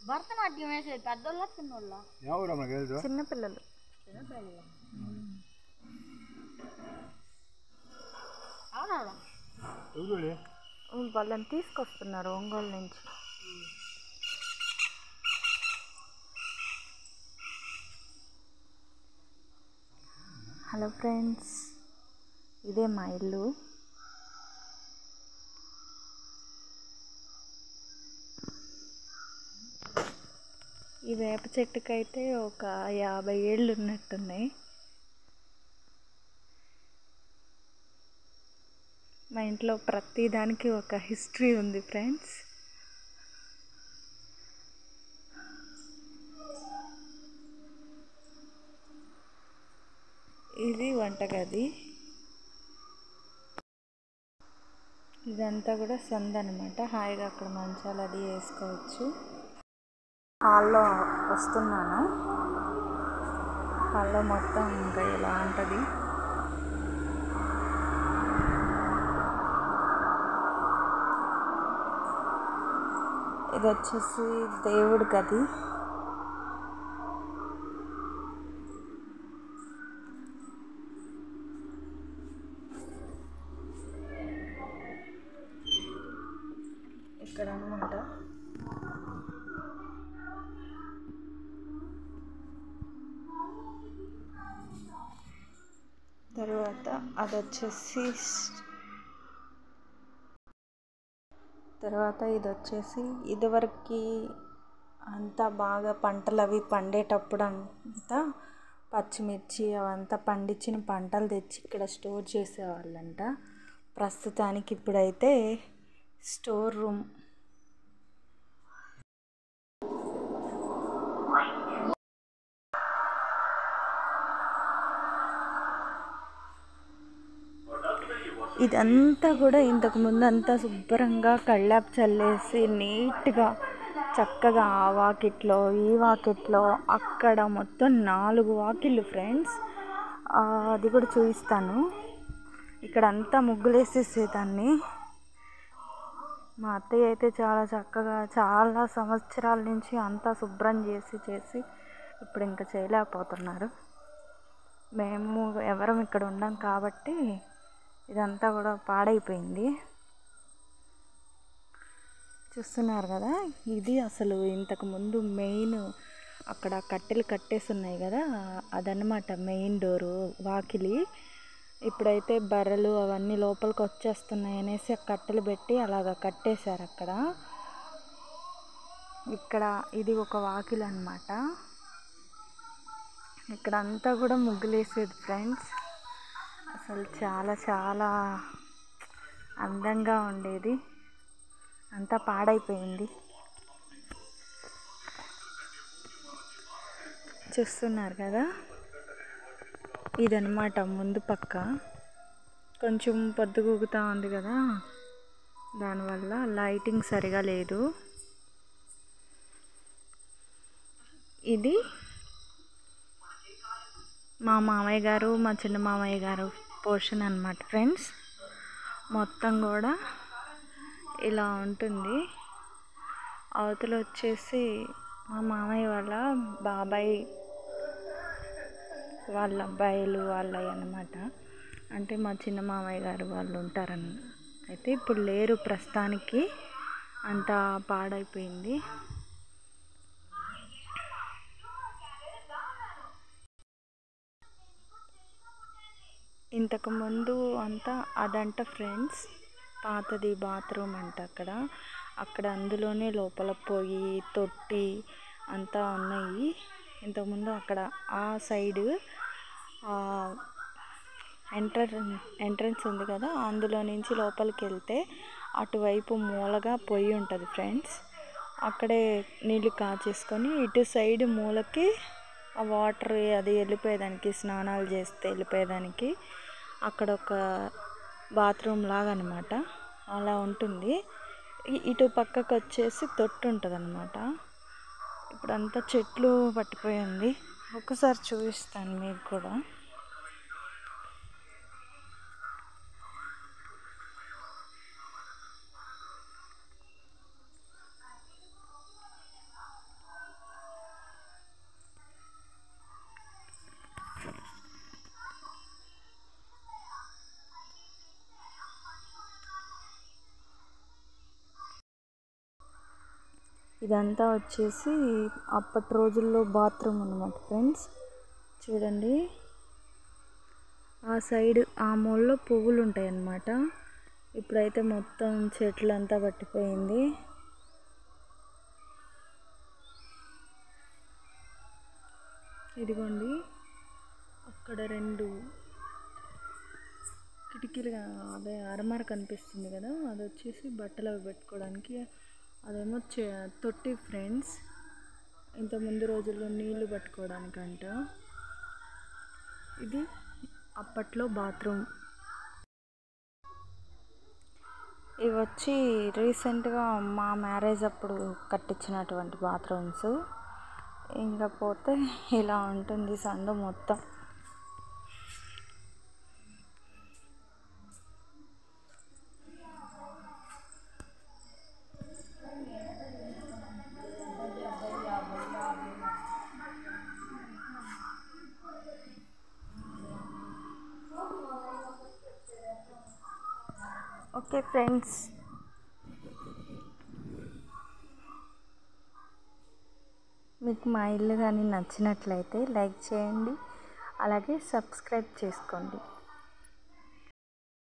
భరతనాట్యం వేసేది పెద్దోళ్ళ చిన్నోళ్ళ? చిన్నపిల్లలు. వాళ్ళని తీసుకొస్తున్నారు ఒంగోలు నుంచి. హలో ఫ్రెండ్స్, ఇదే మా ఇల్లు. ఈ వేప చెట్టుకైతే ఒక 50 ఏళ్ళు ఉన్నట్టున్నాయి. మా ఇంట్లో ప్రతి దానికి ఒక హిస్టరీ ఉంది ఫ్రెండ్స్. ఇది వంటగది. ఇదంతా కూడా సంద అనమాట. హాయిగా అక్కడ మంచాలు అది వేసుకోవచ్చు. హాల్లో వస్తున్నాను. హాల్లో మొత్తం ఇంకా ఇలా ఉంటుంది. ఇది వచ్చేసి దేవుడి గది. ఇక్కడ అనమాట. తర్వాత ఇది వచ్చేసి ఇదివరకు అంతా బాగా పంటలు అవి పండేటప్పుడు అంతా పచ్చిమిర్చి అవంతా పండించిన పంటలు తెచ్చి ఇక్కడ స్టోర్ చేసేవాళ్ళంట. ప్రస్తుతానికి ఇప్పుడైతే స్టోర్ రూమ్. ఇదంతా కూడా ఇంతకుముందు అంతా శుభ్రంగా కళ్ళాపు చల్లేసి నీట్గా చక్కగా ఆ వాకిట్లో ఈ వాకిట్లో అక్కడ మొత్తం 4 వాకిళ్ళు ఫ్రెండ్స్. అది కూడా చూపిస్తాను. ఇక్కడ అంతా ముగ్గులేసేసేదాన్ని. మా అత్తయ్య అయితే చాలా చక్కగా చాలా సంవత్సరాల నుంచి అంతా శుభ్రం చేసి ఇప్పుడు ఇంకా చేయలేకపోతున్నారు. మేము ఎవరం ఇక్కడ ఉండం కాబట్టి ఇదంతా కూడా పాడైపోయింది. చూస్తున్నారు కదా, ఇది అసలు ఇంతకుముందు మెయిన్ అక్కడ కట్టెలు కట్టేసి ఉన్నాయి కదా, అదనమాట మెయిన్ డోరు వాకిలి. ఇప్పుడైతే బర్రెలు అవన్నీ లోపలికి వచ్చేస్తున్నాయి అనేసి కట్టెలు పెట్టి అలాగ కట్టేశారు అక్కడ. ఇక్కడ ఇది ఒక వాకిలి అన్నమాట. ఇక్కడ అంతా కూడా ముగ్గులేసేది ఫ్రెండ్స్. అసలు చాలా చాలా అందంగా ఉండేది. అంతా పాడైపోయింది. చూస్తున్నారు కదా, ఇదన్నమాట ముందు పక్క. కొంచెం పొద్దుగూకుతూ ఉంది కదా, దానివల్ల లైటింగ్ సరిగా లేదు. ఇది మా మామయ్య గారు మా చిన్న మామయ్య గారు పోర్షన్ అన్నమాట ఫ్రెండ్స్. మొత్తం కూడా ఇలా ఉంటుంది. అవతల వచ్చేసి మా మామయ్య వాళ్ళ బాబాయ్ వాళ్ళ అబ్బాయిలు వాళ్ళవి అన్నమాట. అంటే మా చిన్న మామయ్య గారు వాళ్ళు ఉంటారన్న. అయితే ఇప్పుడు లేరు ప్రస్తుతానికి, అంతా పాడైపోయింది. ఇంతకుముందు అంతా అదంట ఫ్రెండ్స్, పాతది బాత్రూమ్ అంట అక్కడ అందులోనే లోపల పొయ్యి తొట్టి అంతా ఉన్నాయి. ఇంతకుముందు అక్కడ ఆ సైడు ఎంట్రన్స్ ఉంది కదా, అందులో నుంచి లోపలికి వెళ్తే అటువైపు మూలగా పొయ్యి ఉంటుంది ఫ్రెండ్స్. అక్కడే నీళ్ళు కాచేసుకొని ఇటు సైడ్ మూలకి ఆ వాటర్ అది వెళ్ళిపోయేదానికి, స్నానాలు చేస్తే వెళ్ళిపోయేదానికి అక్కడ ఒక బాత్రూమ్ లాగా అనమాట. అలా ఉంటుంది. ఇటు పక్కకు వచ్చేసి తొట్టు ఉంటుంది అన్నమాట. ఇప్పుడంతా చెట్లు పట్టిపోయింది. ఒకసారి చూపిస్తాను మీకు కూడా. ఇదంతా వచ్చేసి అప్పటి రోజుల్లో బాత్రూమ్ అన్నమాట ఫ్రెండ్స్. చూడండి, ఆ సైడ్ ఆ మూలలో పువ్వులు ఉంటాయి అన్నమాట. ఇప్పుడైతే మొత్తం చెట్లంతా పట్టిపోయింది. ఇదిగోండి, అక్కడ 2 కిటికీలు, అదే అరమర కనిపిస్తుంది కదా, అది వచ్చేసి బట్టలు అవి పెట్టుకోవడానికి. అదేమో తొట్టి ఫ్రెండ్స్, ఇంతకుముందు రోజుల్లో నీళ్లు పట్టుకోవడానికంట. ఇది అప్పట్లో బాత్రూమ్. ఇవి వచ్చి రీసెంట్గా మా మ్యారేజ్ అప్పుడు కట్టించినటువంటి బాత్రూమ్స్. ఇంకా పోతే ఇలా ఉంటుంది సందు మొత్తం. ఓకే ఫ్రెండ్స్, మీకు మా ఇల్లు కానీ నచ్చినట్లయితే లైక్ చేయండి, అలాగే సబ్స్క్రైబ్ చేసుకోండి.